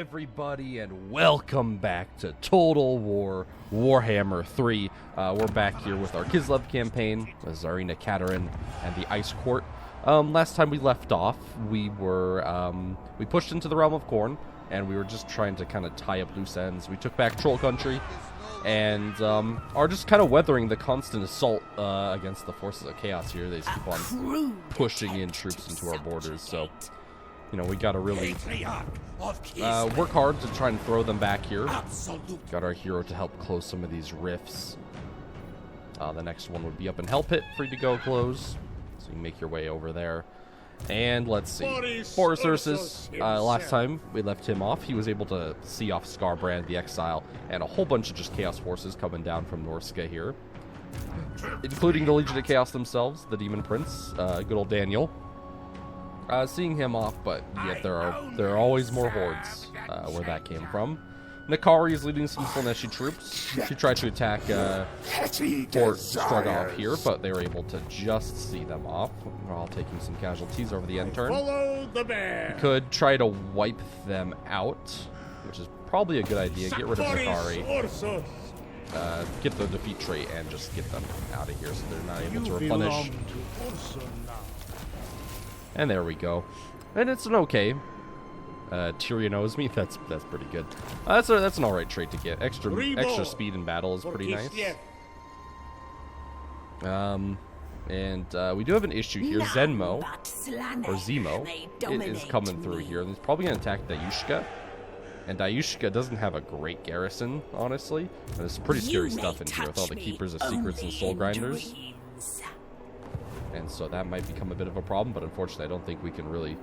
everybody, and welcome back to Total War Warhammer 3. We're back here with our Kislev campaign, the Tsarina Katerin, and the Ice Court. Last time we left off, we pushed into the Realm of Khorne, and we were just trying to kind of tie up loose ends. We took back Troll Country, and are just kind of weathering the constant assault against the forces of chaos here. They just keep on pushing in troops into our borders, so you know, we gotta really work hard to try and throw them back here. Got our hero to help close some of these rifts. The next one would be up in Hell Pit, free to go close. So you can make your way over there. And let's see. Boris Ursus, last time we left him off, he was able to see off Skarbrand the Exile, and a whole bunch of just Chaos forces coming down from Norska here. Including the Legion of Chaos themselves, the Demon Prince, good old Daniel. Seeing him off, but yet there are always more hordes where that came from. Nakari is leading some Slaaneshi troops. She tried to attack Fort Strugov here, but they were able to just see them off while taking some casualties over the end turn. Could try to wipe them out, which is probably a good idea. Get rid of Nakari. Get the defeat trait and just get them out of here so they're not able to replenish. And there we go. And it's an okay. Tyrion knows me. That's pretty good. That's an alright trait to get. Extra speed in battle is pretty nice. And we do have an issue here. Zenmo, or Zemo, is coming through here. And he's probably going to attack Dayushka. And Dayushka doesn't have a great garrison, honestly. And there's some pretty scary stuff in here with all the Keepers of Secrets and Soul Grinders. And so that might become a bit of a problem, but unfortunately I don't think we can really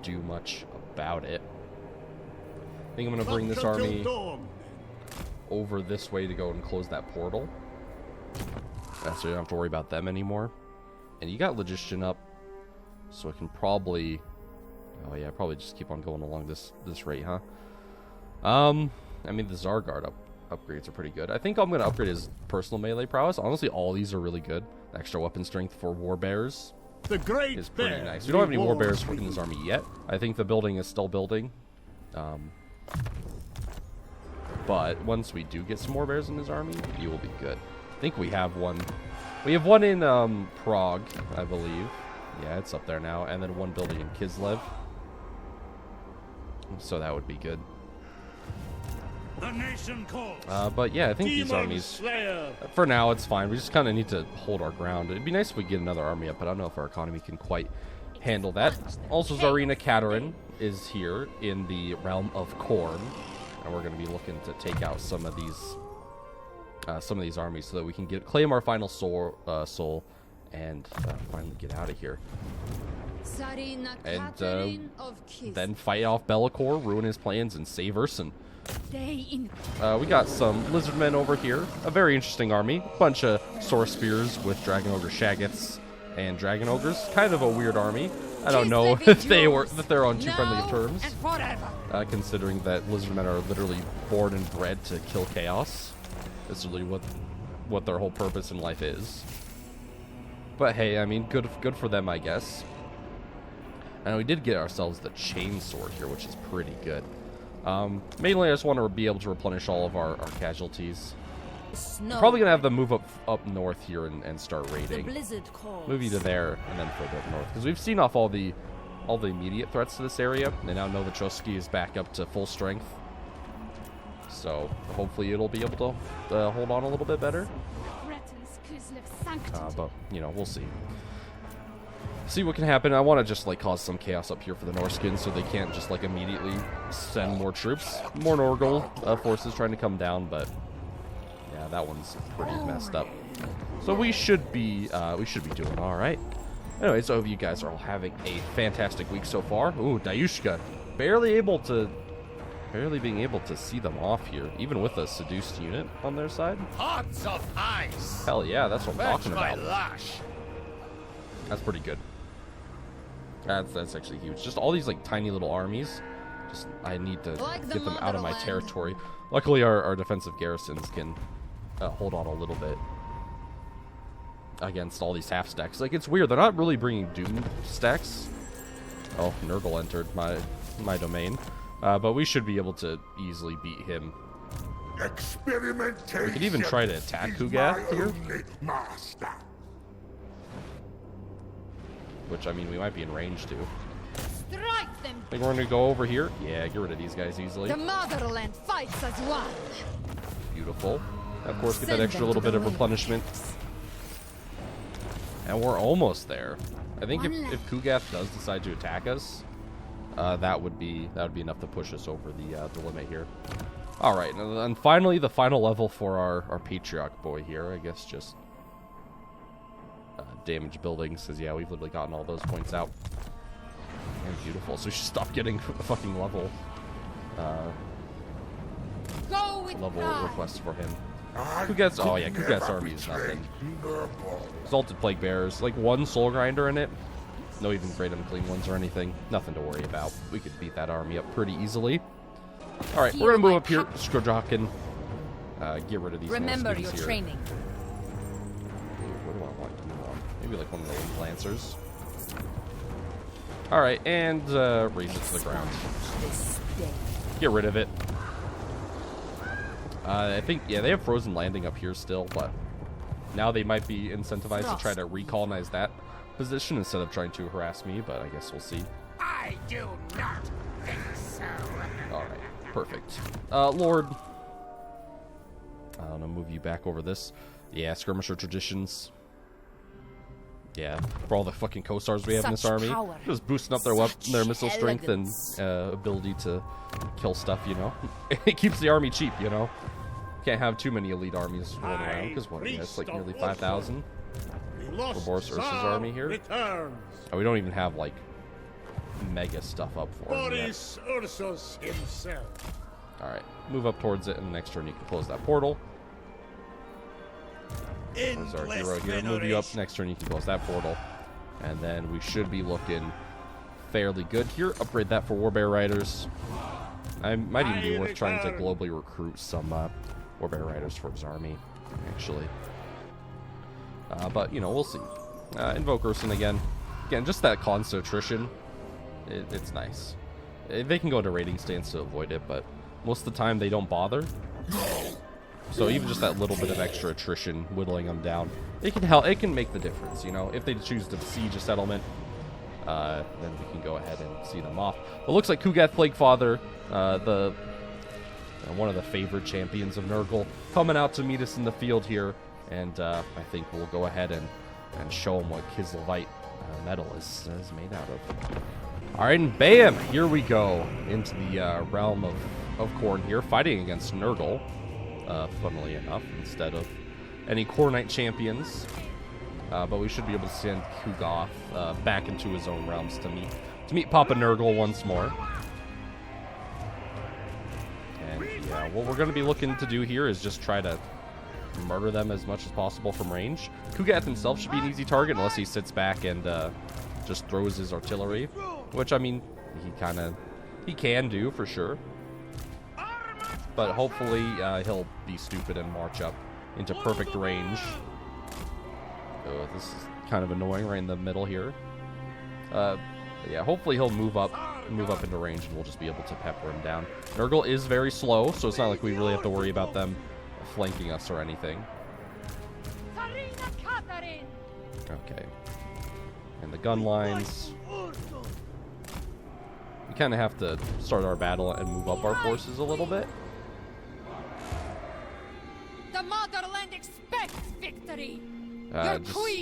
do much about it. I think I'm going to bring this army over this way to go and close that portal. So you don't have to worry about them anymore. And you got Logician up, so I can probably... Oh yeah, probably just keep on going along this rate, huh? I mean, the Zargard upgrades are pretty good. I think I'm going to upgrade his personal melee prowess. Honestly, all these are really good. Extra weapon strength for Warbearers is pretty nice. We don't have any Warbearers in this army yet. I think the building is still building. But once we do get some Warbearers in his army, he will be good. I think we have one. We have one in Prague, I believe. Yeah, it's up there now. And then one building in Kislev. So that would be good. The nation calls. But yeah, I think these armies, for now, it's fine. We just kind of need to hold our ground. It'd be nice if we get another army up, but I don't know if our economy can quite handle that. Also, Tsarina Katerin is here in the Realm of Khorne, and we're going to be looking to take out some of these armies so that we can claim our final soul and finally get out of here. And then fight off Belakor, ruin his plans, and save Ursun. We got some lizardmen over here. A very interesting army. Bunch of Source Spears with Dragon Ogre Shaggots and Dragon Ogres. Kind of a weird army. I don't know if they're on too friendly of terms. Considering that lizardmen are literally born and bred to kill chaos. That's really what their whole purpose in life is. But hey, I mean, good for them, I guess. And we did get ourselves the Chainsword here, which is pretty good. Mainly, I just want to be able to replenish all of our casualties. I'm probably going to have them move up north here and start raiding. Move you to there and then further up north. Because we've seen off all the immediate threats to this area. And now Novichosky is back up to full strength. So hopefully it'll be able to hold on a little bit better. But, you know, we'll see. See what can happen. I want to just cause some chaos up here for the Norskins so they can't just immediately send more troops. More Norgal forces trying to come down, but yeah, that one's pretty messed up. So we should be doing all right. Anyway, so I hope you guys are all having a fantastic week so far. Ooh, Dayushka, barely being able to see them off here, even with a seduced unit on their side. Hearts of ice. Hell yeah, that's what I'm talking about. That's pretty good. That's actually huge. Just all these tiny little armies. I need to get them out of my territory. Luckily, our defensive garrisons can hold on a little bit against all these half stacks. It's weird. They're not really bringing Doom stacks. Oh, Nurgle entered my domain. But we should be able to easily beat him. Experimentation. We could even try to attack Kugath here. Which, I mean, we might be in range to. Strike them. I think we're going to go over here. Yeah, get rid of these guys easily. The motherland fights as one. Beautiful. Of course, get that Send extra them little to bit the of replenishment. And we're almost there. I think if Kugath does decide to attack us, that would be enough to push us over the limit here. All right, and finally the final level for our patriarch boy here. I guess just damage buildings, because yeah, we've literally gotten all those points out. And beautiful. So we should stop getting fucking level requests for him. Kugath's, oh yeah, Kugath's army is nothing. Exalted Plague Bearers, like one Soul Grinder in it. No even Great Unclean Ones or anything. Nothing to worry about. We could beat that army up pretty easily. Alright, we're gonna move up here. Skrjokin. Get rid of these Remember Norse your here. training. What do I want you on? Maybe like one of the Lancers. Alright, and raise it to the ground. Get rid of it. I think, yeah, they have Frozen Landing up here still, but now they might be incentivized to try to recolonize that position instead of trying to harass me, but I guess we'll see. I do not think so. Alright, perfect. Lord. I'm gonna move you back over this. Yeah, Skirmisher Traditions. Yeah, for all the fucking co-stars we have in this army. Just boosting up their missile strength and ability to kill stuff, you know. It keeps the army cheap, you know. Can't have too many elite armies rolling around, because what, that's like nearly 5,000 for Boris Ursa's army here. Oh, we don't even have, like, mega stuff up for him Boris Ursus himself. Alright, move up towards it, and the next turn you can close that portal. There's our hero here. Move you up. Next turn you can close that portal. And then we should be looking fairly good here. Upgrade that for Warbear Riders. I might even be worth trying to globally recruit some Warbear Riders for his army, actually. But, you know, we'll see. Invoke Urson again. Again, just that constant attrition. It's nice. They can go into raiding stance to avoid it, but most of the time they don't bother. So even just that little bit of extra attrition, whittling them down, it can help. It can make the difference, you know. If they choose to siege a settlement, then we can go ahead and see them off. It looks like Kugath Plaguefather, one of the favored champions of Nurgle, coming out to meet us in the field here, and I think we'll go ahead and show him what Kislevite metal is made out of. All right, and bam! Here we go into the realm of Khorne here, fighting against Nurgle. Funnily enough, instead of any Core Knight champions. But we should be able to send Kugath back into his own realms to meet Papa Nurgle once more. And yeah, what we're going to be looking to do here is just try to murder them as much as possible from range. Kugath himself should be an easy target unless he sits back and just throws his artillery, which, I mean, he can do for sure. But hopefully he'll be stupid and march up into perfect range. Oh, this is kind of annoying right in the middle here. Yeah, hopefully he'll move up into range, and we'll just be able to pepper him down. Nurgle is very slow, so it's not like we really have to worry about them flanking us or anything. Okay. And the gun lines. We kind of have to start our battle and move up our forces a little bit. The motherland expects victory.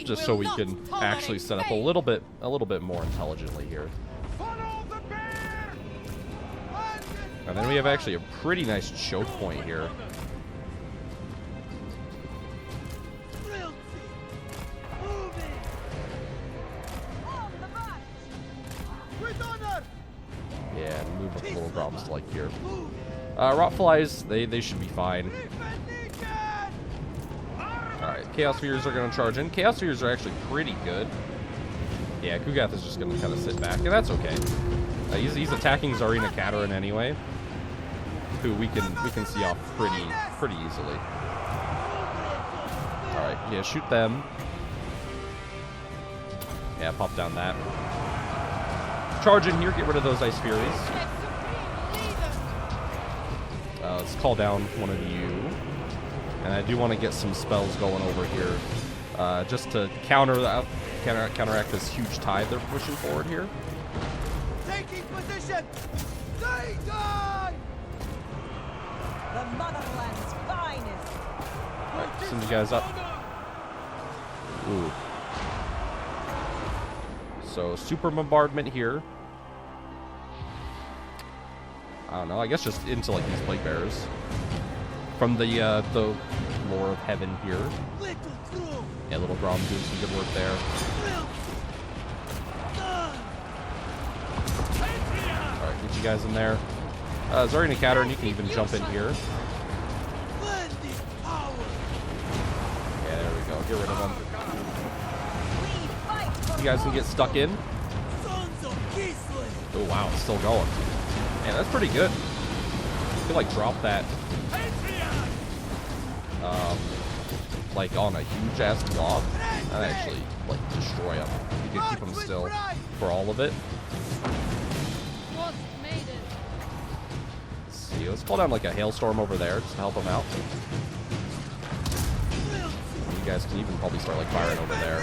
Just so we can actually set up a little bit more intelligently here. And then we have actually a pretty nice choke point here. Yeah, move up a little problems like here. Rotflies, they should be fine. Alright, Chaos Spheres are going to charge in. Chaos Spheres are actually pretty good. Yeah, Kugath is just going to kind of sit back, and that's okay. He's attacking Tsarina Katerin anyway, who we can see off pretty easily. Alright, yeah, shoot them. Yeah, pop down that. Charge in here, get rid of those Ice Furies. let's call down one of you. And I do want to get some spells going over here. Just to counteract this huge tide they're pushing forward here. Taking position! Stay down! The motherland's finest! Alright, send you guys up. Ooh. So, super bombardment here. I don't know, I guess just into like these plague bearers. From the lore of heaven here. Yeah, little Grom doing some good work there. Alright, get you guys in there. Zari and Kataryn, you can even jump in here. Yeah, there we go. Get rid of them. You guys can get stuck in. Oh wow, it's still going. Man, that's pretty good. You can like drop that like on a huge ass blob and actually like destroy them. You can keep them still for all of it. Let's see, let's call down like a hailstorm over there just to help them out. You guys can even probably start like firing over there.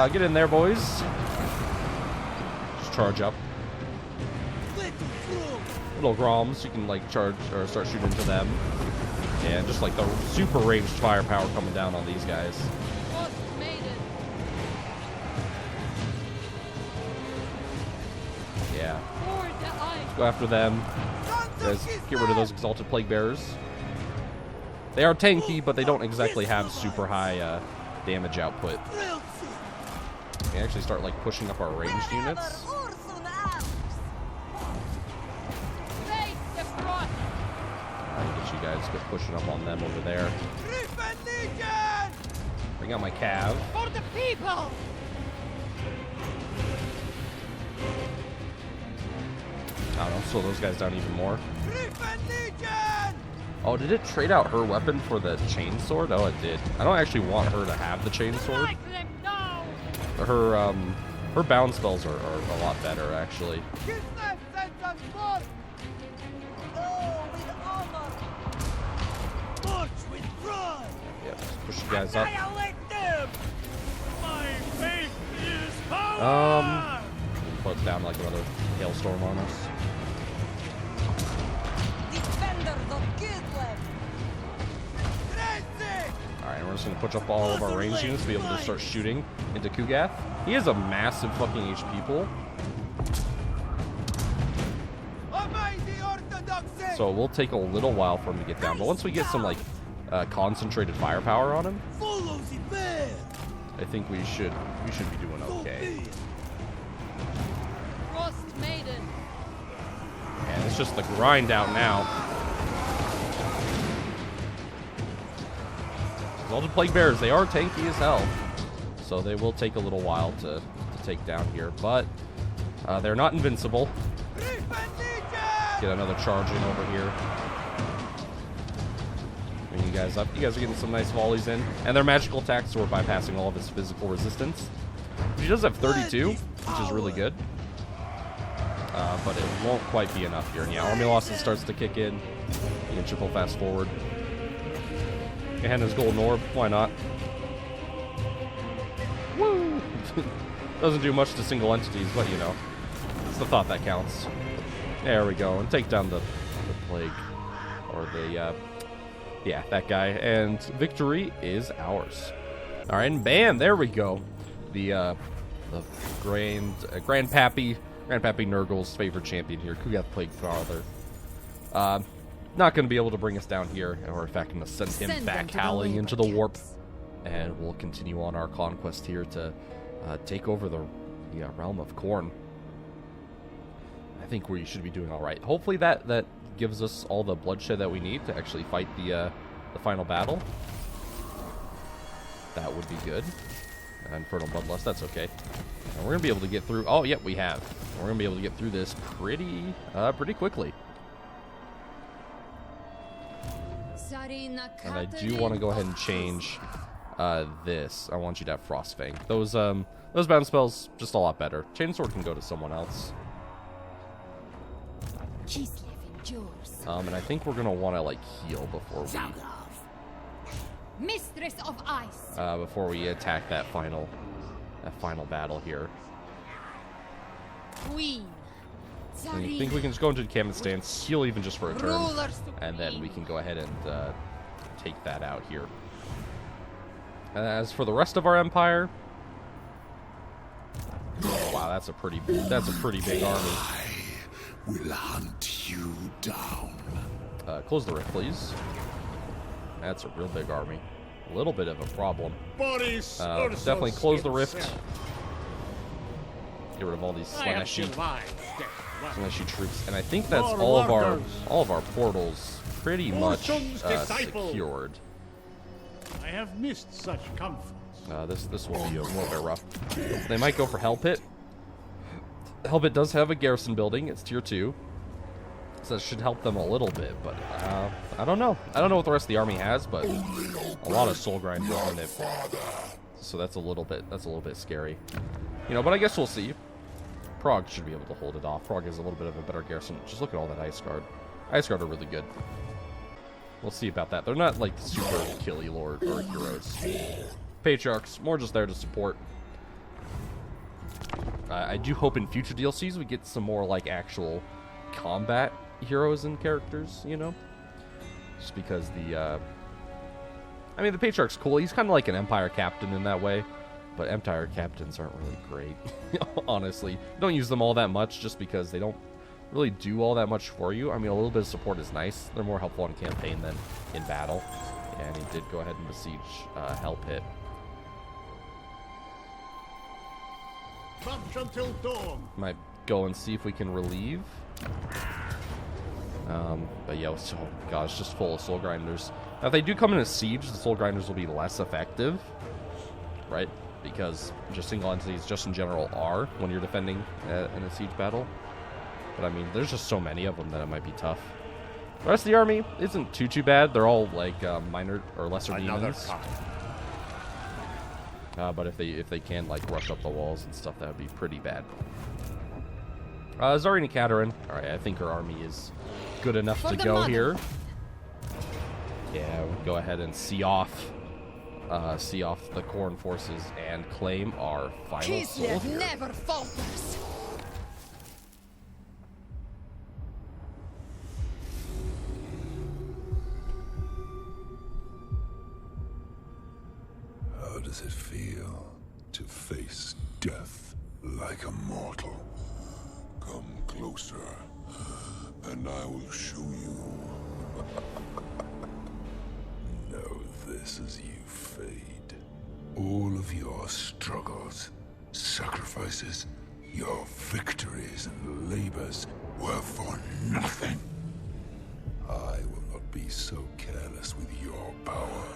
Get in there, boys. Just charge up. Little Groms, you can like charge or start shooting into them. And just like the super ranged firepower coming down on these guys. Yeah. Let's go after them. Guys, get rid of those exalted plague bearers. They are tanky, but they don't exactly have super high damage output. We can actually start like pushing up our ranged units. Get you guys get pushing up on them over there. Bring out my cav. For the people. I don't know, slow those guys down even more. Oh, did it trade out her weapon for the chainsword? Oh, it did. I don't actually want her to have the chainsword. Her bound spells are a lot better, actually. Kislev sends us forth! Oh, with honor! March with pride! Yeah, just push you guys up. Annihilate them! My faith is power! Put down like another hailstorm on us. Defenders of Kislev! Alright, we're just gonna push up all of our range units to be able to start shooting into Kugath. He is a massive fucking HP pool. So it will take a little while for him to get down, but once we get some like concentrated firepower on him, I think we should be doing okay. Frost Maiden. And it's just the grind out now. All the plague bearers, they are tanky as hell, so they will take a little while to take down here, but they're not invincible. Get another charge in over here. Bring you guys up. You guys are getting some nice volleys in, and their magical attacks are bypassing all of his physical resistance. He does have 32, which is really good, but it won't quite be enough here. And yeah, army losses starts to kick in. You can triple fast forward. And his golden orb, why not? Woo! Doesn't do much to single entities, but you know, it's the thought that counts. There we go, and take down the plague, or the yeah, that guy, and victory is ours. All right, and bam, there we go. The Grandpappy Nurgle's favorite champion here, Kugath Plague Father. Not going to be able to bring us down here, or in fact, going to send him back howling into the warp, and we'll continue on our conquest here to take over the realm of Khorne. I think we should be doing all right. Hopefully, that gives us all the bloodshed that we need to actually fight the final battle. That would be good. Infernal Bloodlust, that's okay. And we're gonna be able to get through. Oh, yep, we have. We're gonna be able to get through this pretty quickly. And I do want to go ahead and change this. I want you to have Frostfang. Those bound spells just a lot better. Chainsword can go to someone else. Kislev yours. And I think we're gonna want to like heal before Mistress of Ice. we attack that final battle here. Queen. And I think we can just go into the encampment stance, heal even just for a turn, Ruler supreme. and then we can go ahead and take that out here. And as for the rest of our empire, wow, that's a pretty big army. I will hunt you down. Close the rift, please. That's a real big army. A little bit of a problem. Boris Definitely close the rift. Get rid of all these slashy troops, and I think that's all of our portals pretty much secured. I have missed such comforts. This will be a little bit rough. They might go for Hell Pit. Hell Pit does have a garrison building. It's tier 2. So that should help them a little bit, but I don't know. I don't know what the rest of the army has, but a lot of soul grinders on it. So that's a little bit scary. You know, but I guess we'll see. Prague should be able to hold it off. Prague has a little bit of a better garrison. Just look at all that Ice Guard. Ice Guard are really good. We'll see about that. They're not like super killy lord or heroes. Patriarchs, more just there to support. I do hope in future DLCs we get some more like actual combat heroes and characters, you know? Just because the Patriarch's cool. He's kind of like an Empire captain in that way. But Empire captains aren't really great, honestly. Don't use them all that much just because they don't really do all that much for you. I mean, a little bit of support is nice. They're more helpful in campaign than in battle. And he did go ahead and besiege Hell Pit. March until dawn. Might go and see if we can relieve. But yeah, so, God, it's just full of soul grinders. Now, if they do come in a siege, the soul grinders will be less effective, right? Because just single entities, just in general, are when you're defending in a siege battle. But I mean, there's just so many of them that it might be tough. The rest of the army isn't too bad. They're all like minor or lesser demons. But if they can like rush up the walls and stuff, that would be pretty bad. Tsarina Katerin. All right, I think her army is good enough to go here. Yeah, we'll go ahead and see off the Khorne forces and claim our final soul Kislev here. never falters. How does it feel to face death like a mortal? Come closer, and I will show you. Know this as you fade. All of your struggles, sacrifices, your victories and labors were for nothing. I will not be so careless with your power.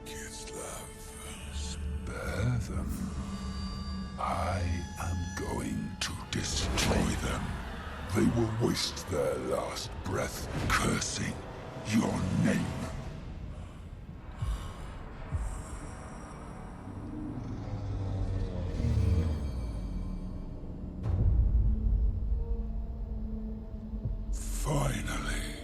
Kislev, spare them. I am going to destroy them. They will waste their last breath cursing your name. Finally.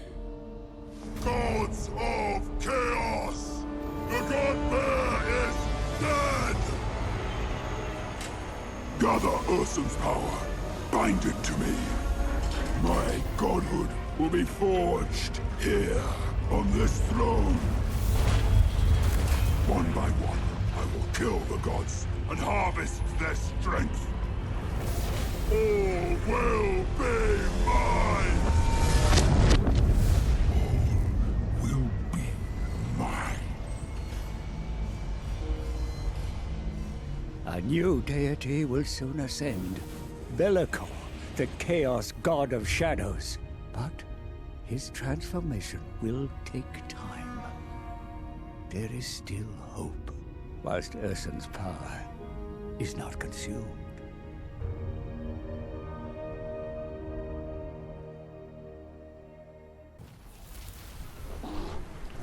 Gods of Chaos! The God Bear is dead! Gather Ursun's power. Bind it to me. My godhood will be forged here on this throne. One by one, I will kill the gods and harvest their strength. All will be mine. All will be mine. A new deity will soon ascend. Belakor, the Chaos God of Shadows. But his transformation will take time. There is still hope, whilst Ursun's power is not consumed.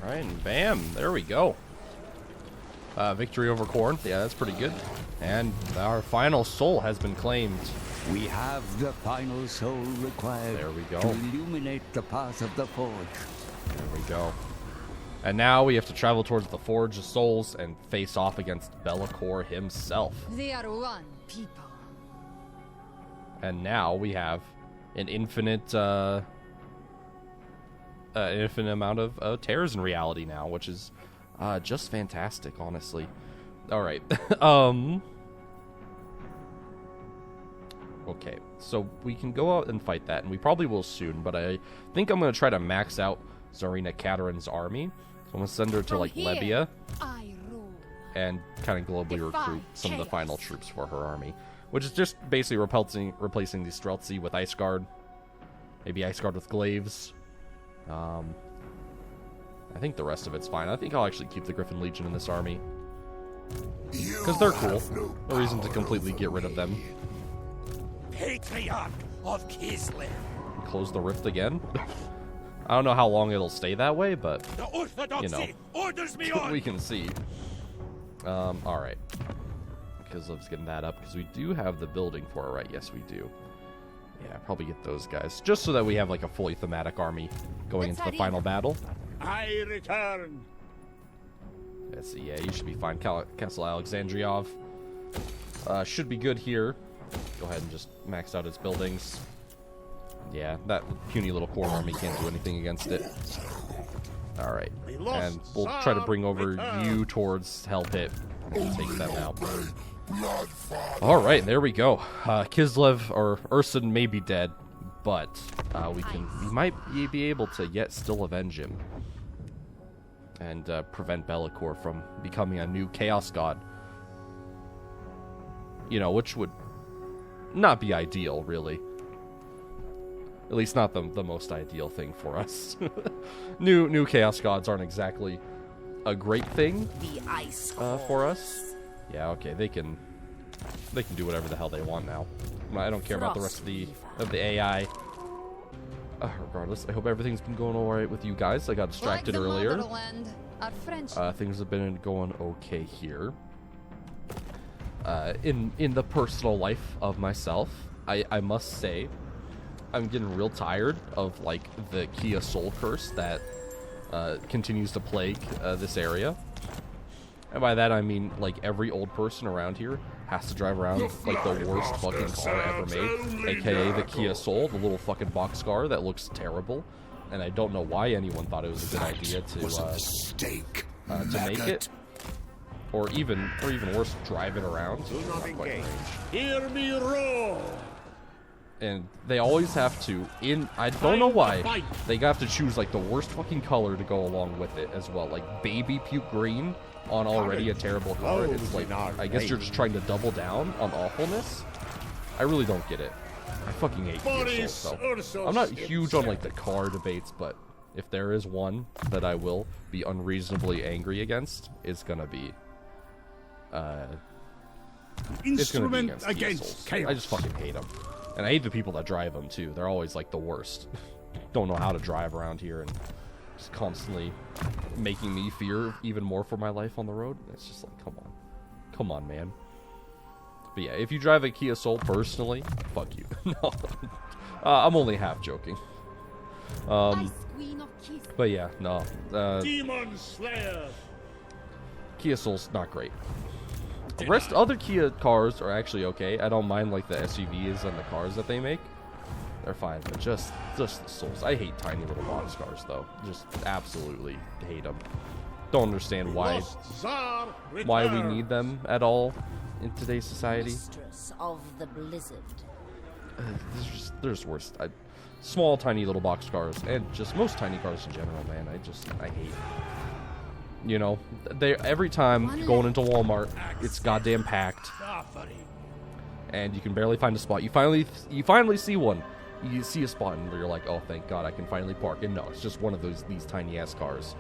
Alright, and bam, there we go. Victory over Khorne. Yeah, that's pretty good. And our final soul has been claimed. We have the final soul required There we go. to illuminate the path of the forge. There we go. And now we have to travel towards the Forge of Souls and face off against Belakor himself. They are one people. And now we have an infinite amount of tears in reality now, which is just fantastic, honestly. All right. Okay, so we can go out and fight that, and we probably will soon, but I think I'm going to try to max out Tsarina Katarin's army. So I'm going to send her to, like, From Levia here, I rule. and kind of globally Defy recruit some of the chaos. final troops for her army, which is just basically replacing the Streltsy with Ice Guard. Maybe Ice Guard with Glaives. I think the rest of it's fine. I think I'll actually keep the Griffin Legion in this army. Because they're cool. No reason to completely get rid of them. Patriarch of Kislev. Close the rift again. I don't know how long it'll stay that way, but The Orthodoxy orders me on. we can see. Alright. Because let's get that up, because we do have the building for it, right? Yes, we do. Yeah, probably get those guys. Just so that we have like a fully thematic army going into the final battle. I return. Let's see, yeah, you should be fine. Castle Alexandriov should be good here. Go ahead and just max out its buildings. Yeah, that puny little core army can't do anything against it. Alright. And we'll try to bring over you towards Hell Pit and take them out. Alright, there we go. Kislev or Urson may be dead, but we might be able to yet still avenge him. And prevent Belakor from becoming a new Chaos God. You know, which would not be ideal, really. At least not the most ideal thing for us. New Chaos Gods aren't exactly a great thing The ice for us. Yeah, okay, they can do whatever the hell they want now. I don't care about the rest of the AI. Regardless, I hope everything's been going alright with you guys. I got distracted Like the earlier. motherland, our French. Things have been going okay here. In the personal life of myself, I must say, I'm getting real tired of like the Kia Soul curse that continues to plague this area. And by that I mean like every old person around here has to drive around like the worst fucking car ever made, aka the Kia Soul, the little fucking boxcar that looks terrible. And I don't know why anyone thought it was a good idea to make it. Or even worse, drive it around. Not quite range. Hear me roar. And they always have to, I don't know why, they have to choose like the worst fucking color to go along with it as well. Like baby puke green on already a terrible car. It's like, I guess you're just trying to double down on awfulness. I really don't get it. I fucking hate Kia Soul, so I'm not huge on like the car debates, but if there is one that I will be unreasonably angry against, it's gonna be Instrument Kia against Souls. chaos. I just fucking hate them. And I hate the people that drive them, too. They're always, like, the worst. Don't know how to drive around here and just constantly making me fear even more for my life on the road. It's just like, come on. Come on, man. But yeah, if you drive a Kia Soul personally, fuck you. No. I'm only half joking. Ice Queen of Kiss. But yeah, no. Demon Slayer. Kia Soul's not great. The rest other Kia cars are actually okay. I don't mind like the SUVs and the cars that they make. They're fine, but just the Souls. I hate tiny little box cars though. Just absolutely hate them. Don't understand why we need them at all in today's society. Mistress of the blizzard. They're just worse. Small tiny little box cars and just most tiny cars in general, man. I hate. You know, every time going into Walmart, it's goddamn packed, and you can barely find a spot. You finally see one. You see a spot, and you're like, "Oh, thank God, I can finally park." And no, it's just one of these tiny ass cars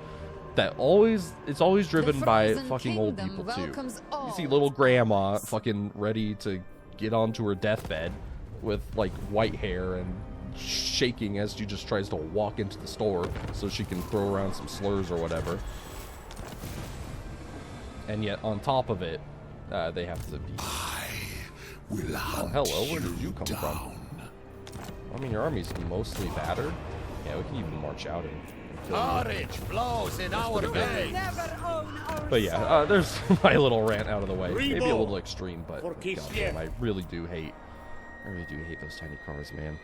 that it's always driven by fucking old people too. You see little grandma fucking ready to get onto her deathbed with like white hair and shaking as she just tries to walk into the store so she can throw around some slurs or whatever. And yet, on top of it, they have to be... I will hunt hello, where did you come from? down. I mean, your army's mostly battered. Yeah, we can even march out and kill you. Courage blows in our veins. But yeah, there's my little rant out of the way. Maybe a Rebo little extreme, but for goddamn, Kislev. I really do hate those tiny cars, man.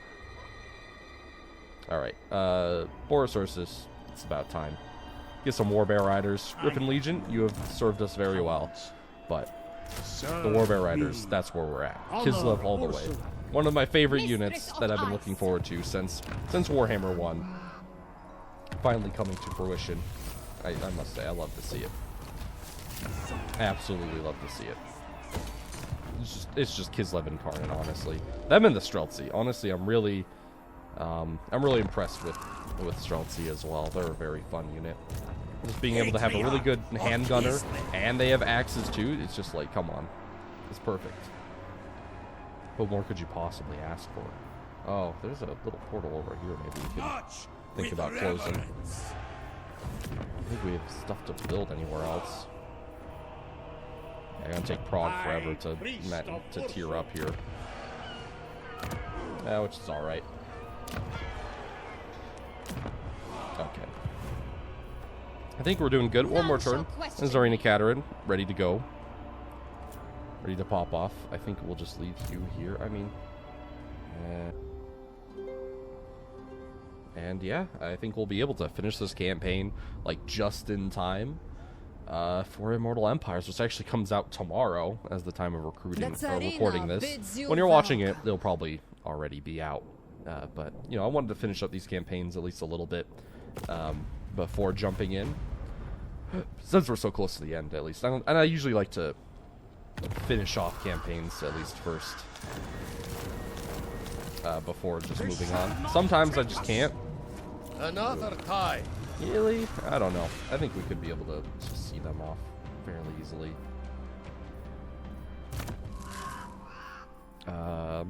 All right, Borosaurus, it's about time. Get some Warbear Riders. Griffin Legion, you have served us very well, but the Warbear Riders, that's where we're at. Kislev all the way. One of my favorite units that I've been looking forward to since Warhammer 1. Finally coming to fruition. I must say, I love to see it. Absolutely love to see it. It's just Kislev incarnate, honestly. Them and the Streltsy. Honestly, I'm really impressed with Streltsy as well. They're a very fun unit. Just being able to have a really good handgunner, and they have axes too. It's just like, come on, it's perfect. What more could you possibly ask for? Oh, there's a little portal over here. Maybe we could think about closing. I think we have stuff to build anywhere else. Yeah, it's gonna take Prague forever to tier up here. Yeah, which is all right. Okay. I think we're doing good. One more turn. And Tsarina Katerin, ready to go. Ready to pop off. I think we'll just leave you here. I mean... and yeah, I think we'll be able to finish this campaign, like, just in time for Immortal Empires, which actually comes out tomorrow as the time of recording this. When you're watching it, it'll probably already be out. But, you know, I wanted to finish up these campaigns at least a little bit before jumping in. Since we're so close to the end, at least. And I usually like to finish off campaigns at least first before just moving on. Sometimes I just can't. Another tie. Really? I don't know. I think we could be able to just see them off fairly easily. I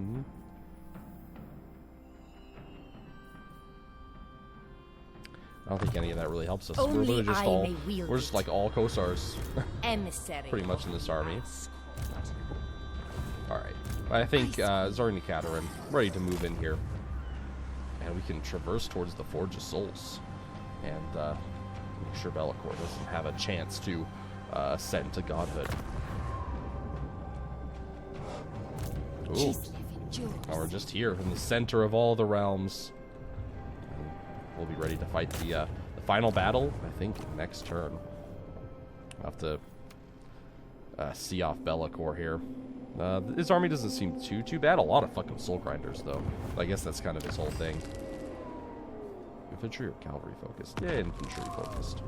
don't think any of that really helps us. Only we're literally just I may wield we're just like all Kosars Emissary. pretty much in this army. Alright. I think Tsarina Katerin ready to move in here. And we can traverse towards the Forge of Souls. And make sure Belakor doesn't have a chance to ascend to Godhood. Ooh. Now we're just here in the center of all the realms. We'll be ready to fight the final battle, I think, next turn. I'll have to see off Belakor here. His army doesn't seem too bad. A lot of fucking soul grinders, though. I guess that's kind of his whole thing. Infantry or cavalry focused? Yeah, infantry focused.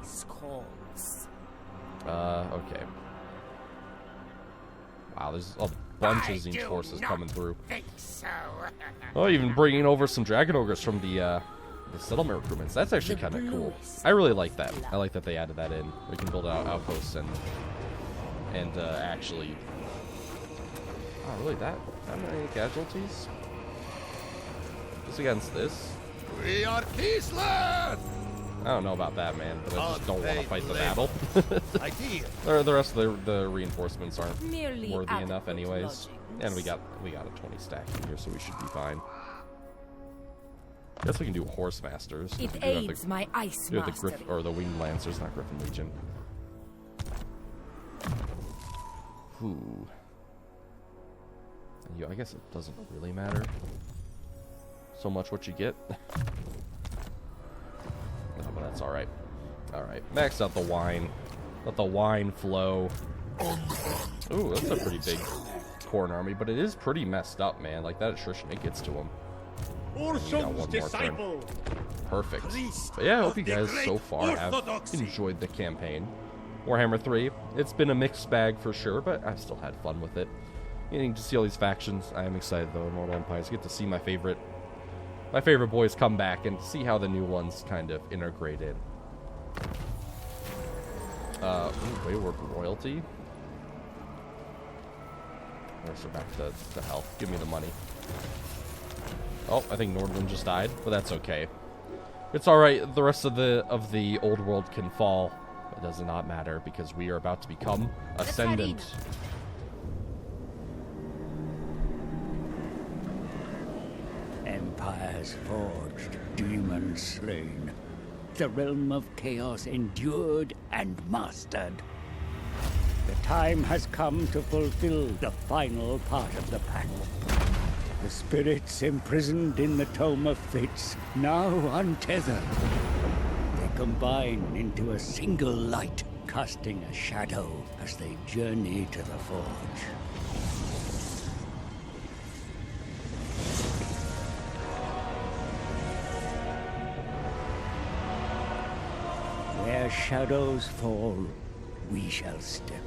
Ice calls. Okay. Wow, there's a bunch of Tzine's forces coming through. Oh, even bringing over some Dragon Ogres from the settlement recruitments. That's actually kind of cool. I really like that. I like that they added that in. We can build out outposts and actually... Oh, really? That many casualties? Just against this? We are Kislev! I don't know about that, man, but I just don't want to fight the battle. Ideal. The rest of the reinforcements aren't Merely worthy enough anyways. lodgings. And we got a 20 stack in here, so we should be fine. Guess we can do horse masters. It We do have aids my ice do have mastery. or the winged lancers, not Griffin Legion. Ooh. I guess it doesn't really matter so much what you get. No, but that's all right. All right, max out the wine. Let the wine flow. Ooh, that's a pretty big corn army, but it is pretty messed up, man. Like that attrition, it gets to him. Ursum's one more turn. disciple. Perfect. But yeah, I hope you guys so far have enjoyed the campaign. Warhammer 3, it's been a mixed bag for sure, but I've still had fun with it. Getting to see all these factions, I am excited though. Immortal Empires, get to see my favorite boys come back and see how the new ones kind of integrate in. Wayward Royalty. Alright, so back to health. Give me the money. Oh, I think Nordland just died, but that's okay. It's alright, the rest of the old world can fall. It does not matter because we are about to become ascendant. has forged, demons slain. The realm of chaos endured and mastered. The time has come to fulfill the final part of the pact. The spirits imprisoned in the Tome of Fates, now untethered. They combine into a single light, casting a shadow as they journey to the Forge. Where shadows fall, we shall step.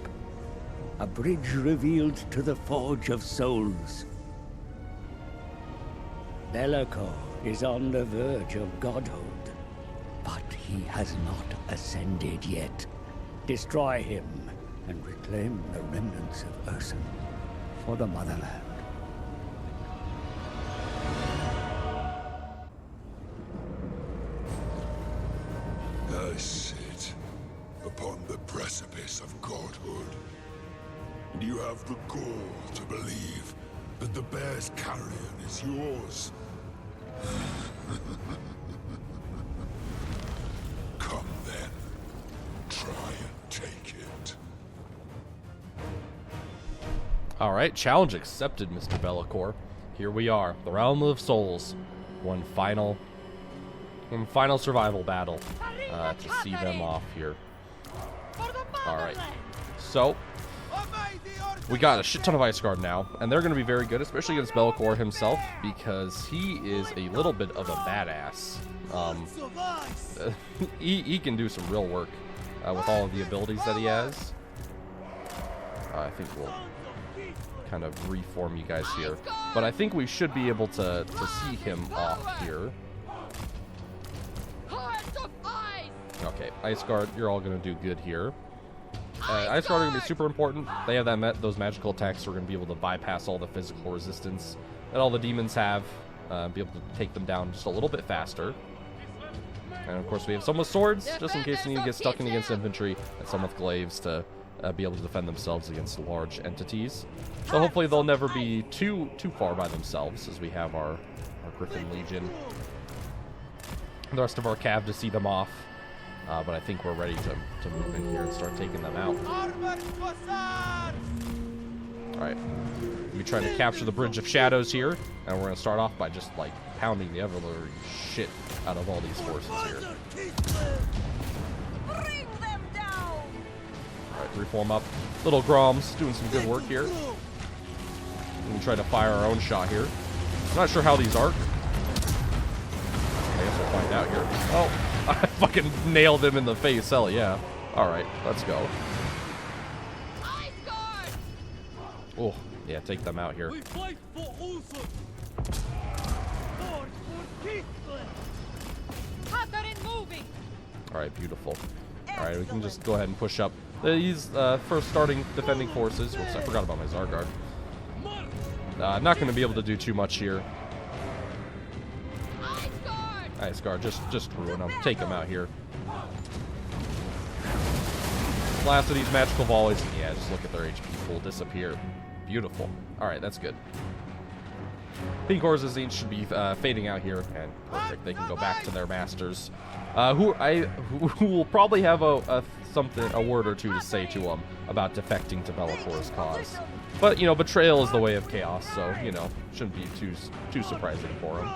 A bridge revealed to the Forge of Souls. Belakor is on the verge of Godhood, but he has not ascended yet. Destroy him and reclaim the remnants of Ursun for the motherland. I sit upon the precipice of Godhood. And you have the gall to believe that the bear's carrion is yours. Come then. Try and take it. All right, challenge accepted, Mr. Belakor. Here we are, the Realm of Souls. One final survival battle to see them off here. All right, so we got a shit ton of Ice Guard now, and they're going to be very good, especially against Belakor himself, because he is a little bit of a badass. He can do some real work with all of the abilities that he has. I think we'll kind of reform you guys here, but I think we should be able to see him off here. Okay, Ice Guard, you're all going to do good here. Ice Guard are going to be super important. They have those magical attacks, so we're going to be able to bypass all the physical resistance that all the demons have, be able to take them down just a little bit faster. And of course we have some with swords, just in case they need to get stuck in against infantry, and some with glaives to be able to defend themselves against large entities. So hopefully they'll never be too far by themselves, as we have our Griffin Legion. The rest of our cav to see them off. But I think we're ready to move in here and start taking them out. Alright. We're trying to capture the Bridge of Shadows here, and we're going to start off by just, like, pounding the ever-living shit out of all these forces here. Alright, reform up. Little Groms doing some good work here. We can try to fire our own shot here. I'm not sure how these arc. I guess we'll find out here. Oh! I fucking nailed him in the face. Hell yeah. Alright, let's go. Oh, yeah, take them out here. Alright, beautiful. Alright, we can just go ahead and push up. These first starting defending forces. Whoops, I forgot about my Zargard. Not going to be able to do too much here. Ice Guard, just ruin them. Take them out here. Last of these magical volleys. Yeah, just look at their HP pool disappear. Beautiful. Alright, that's good. Pink Horses each should be fading out here, and perfect. They can go back to their masters, who will probably have a word or two to say to them about defecting to Belakor's cause. But you know, betrayal is the way of chaos, so you know, shouldn't be too surprising for them.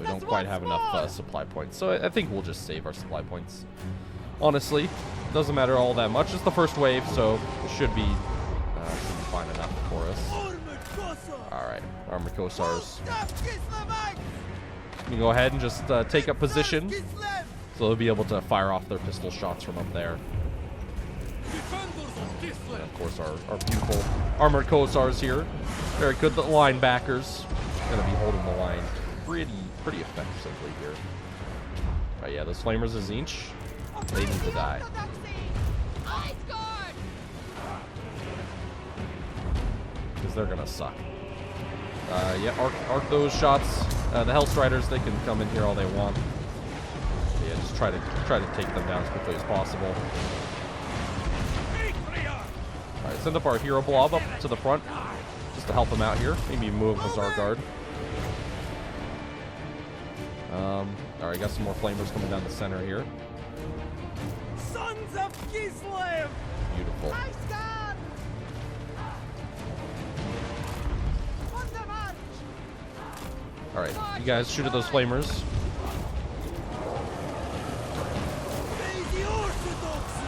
We don't quite have enough supply points, so I think we'll just save our supply points. Honestly, doesn't matter all that much. It's the first wave, so it should be fine enough for us. Alright, Armored Kossars. You can go ahead and just take up position, so they'll be able to fire off their pistol shots from up there. And of course, our beautiful Armored Kossars here. Very good. The linebackers going to be holding the line pretty effectively here. But yeah, those Flamers of Zinch, they need to die. Because they're gonna suck. Yeah, arc those shots. The Hellstriders, they can come in here all they want. But yeah, just try to take them down as quickly as possible. Alright, send up our Hero Blob up to the front, just to help them out here. Maybe move with Zargard. Alright, got some more flamers coming down the center here. Sons of Kislev! Beautiful. Alright, you guys shoot at those flamers.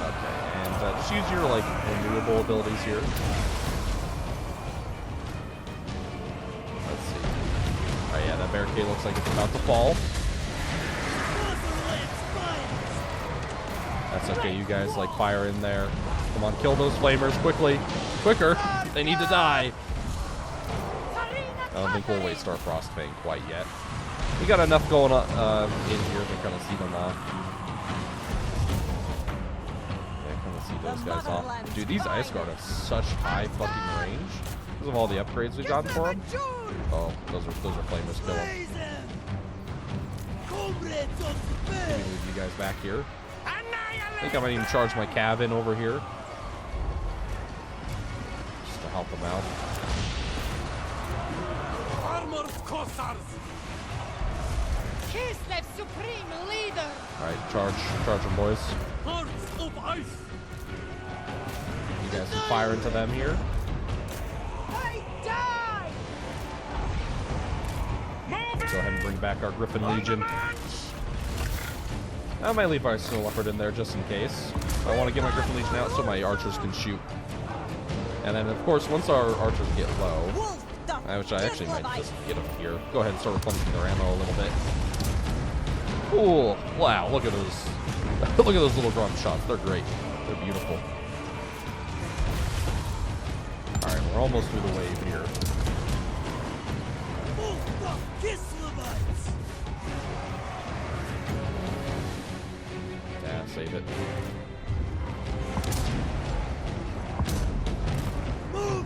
Okay, and just use your, like, renewable abilities here. Let's see. Alright, yeah, that barricade looks like it's about to fall. That's okay, you guys, like, fire in there. Come on, kill those flamers quickly. Quicker! They need to die! I don't think we'll waste our Frostbane quite yet. We got enough going on in here to kind of see them off. Yeah, kind of see those guys off. Dude, these Ice Guard have such high fucking range because of all the upgrades we've gotten for them. Oh, those are flamers. Kill them. Let me move you guys back here. I think I might even charge my cav in over here just to help them out. Kislev, supreme leader. Alright, charge them, boys. Hearts of ice! You guys can fire into them here. I die. Go ahead and bring back our Griffin Legion. I might leave our Snow Leopard in there just in case. I want to get my Griffin Legion out so my archers can shoot. And then, of course, once our archers get low, which I actually might just get them here, go ahead and start replenishing their ammo a little bit. Cool. Wow, look at those. Look at those little grunt shots. They're great. They're beautiful. Alright, we're almost through the wave here. Yeah, save it.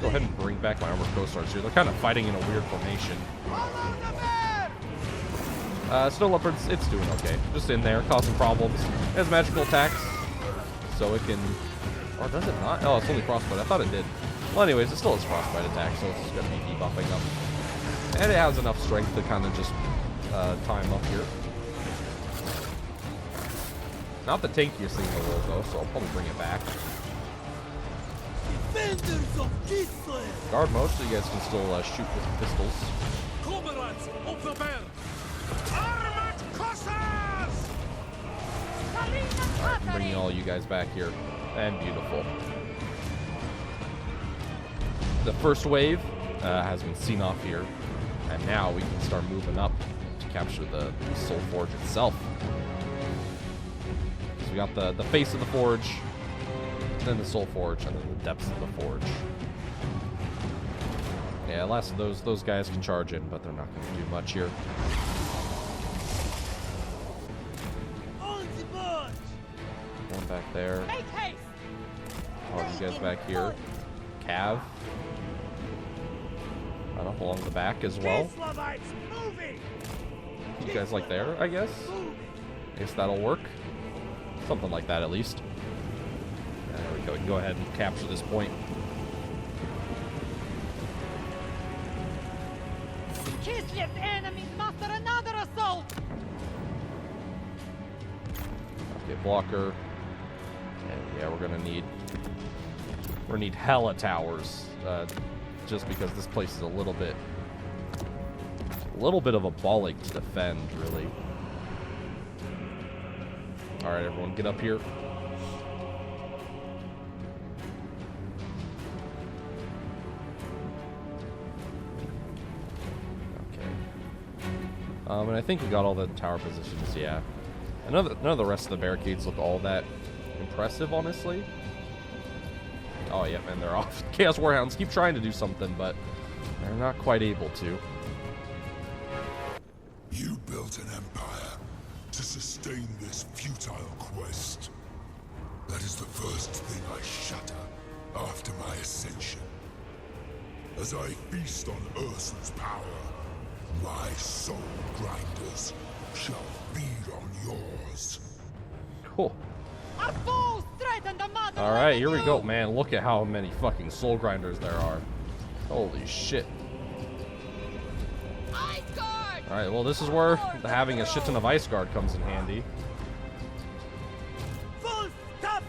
Go ahead and bring back my armored co-stars here. They're kind of fighting in a weird formation. Snow Leopard's, it's doing okay. Just in there, causing problems. It has magical attacks, so it can... Or does it not? Oh, it's only frostbite. I thought it did. Well, anyways, it still has frostbite attacks, so it's going to be debuffing them. And it has enough strength to kind of just time up here. Not the tankiest thing in the world, though, so I'll probably bring it back. Defenders of Kislev! Guard mode, so you guys can still shoot with pistols. Comrades of the bear! Armored Cossars! Alright, I'm bringing all you guys back here. And beautiful. The first wave has been seen off here. And now we can start moving up to capture the Soul Forge itself. So we got the face of the forge, then the Soul Forge, and then the depths of the forge. Yeah, last of those guys can charge in, but they're not going to do much here. One back there. All you guys back here. Cav. Right up along the back as well. You guys like there, I guess? I guess that'll work. Something like that, at least. There we go. We can go ahead and capture this point. Kislev's enemies muster another assault. Okay, blocker. And yeah, we're gonna need hella towers, just because this place is a little bit of a bollock to defend, really. All right, everyone, get up here. Okay. And I think we got all the tower positions. Yeah. None of the rest of the barricades look all that impressive, honestly. Oh, yeah, man, they're off. Chaos Warhounds keep trying to do something, but they're not quite able to. You built an empire to sustain this futile quest. That is the first thing I shatter after my ascension. As I feast on Ursul's power, my soul grinders shall feed on yours. Cool. A fool threatened the mother. All right, here we go, man. Look at how many fucking soul grinders there are. Holy shit. Ice Guard! Alright, well this is where having a shit ton of Ice Guard comes in handy.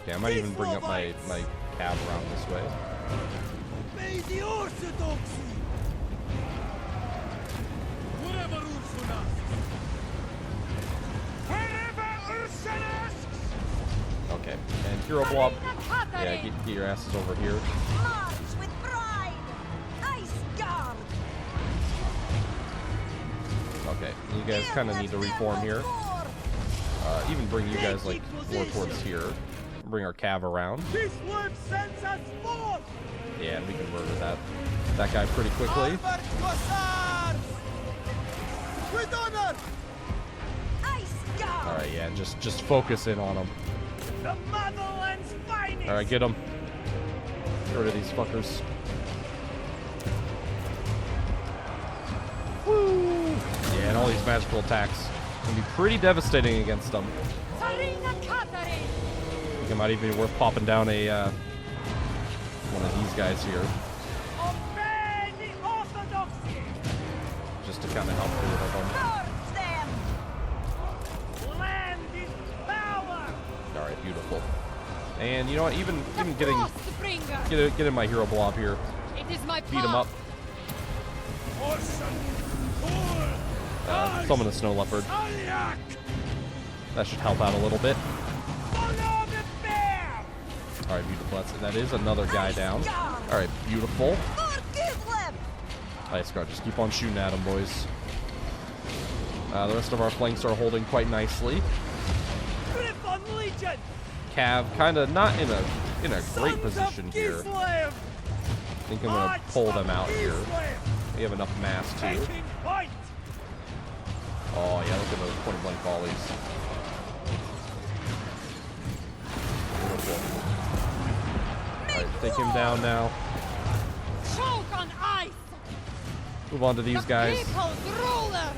Okay, I might even bring up my cab around this way. May the orthodoxy. Whatever Ursula. Wherever Ursula. Okay, and Hero Blob. Yeah, get your asses over here. March with pride! Ice Guard! Okay, you guys kind of need to reform here. Even bring you guys like more towards here. Bring our cav around. Kislev sends us forth. Yeah, and we can murder that guy pretty quickly. With honor. Ice Guard! All right, yeah, just focus in on him. The motherland's finest. All right, get him. Get rid of these fuckers. Woo! Yeah, and all these magical attacks can be pretty devastating against them. Sarina Katarin! I think it might even be worth popping down a one of these guys here, Obey the orthodoxy. just to kind of help get rid of them. Purge them! Land is power. All right, beautiful. And you know what? Even getting Frostbringer! get in my hero blob here, It is my beat him up. Summon a snow leopard. That should help out a little bit. All right, beautiful. That is another guy down. All right, beautiful. For Kislev! Ice Guard, just keep on shooting at him, boys. The rest of our flanks are holding quite nicely. Cav kind of not in a great position here. I think I'm gonna pull them out here. We have enough mass too. Oh yeah, look at those point blank volleys. Beautiful. Alright, take him down now. Choke on ice! Move on to these guys. People's ruler!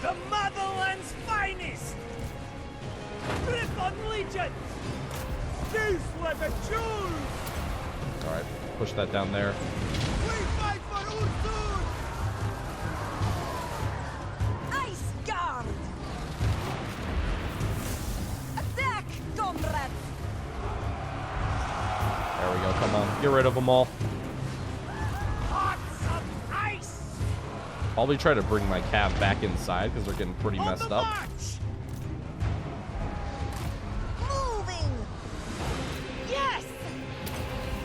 The motherland's finest. Grip on legions. These were the Jews. Alright, push that down there. We fight for Ursun. Ice Guard! Attack, comrades! There we go, come on. Get rid of them all. Hearts of ice. Probably try to bring my cav back inside because they're getting pretty On messed the up. march. Moving! Yes!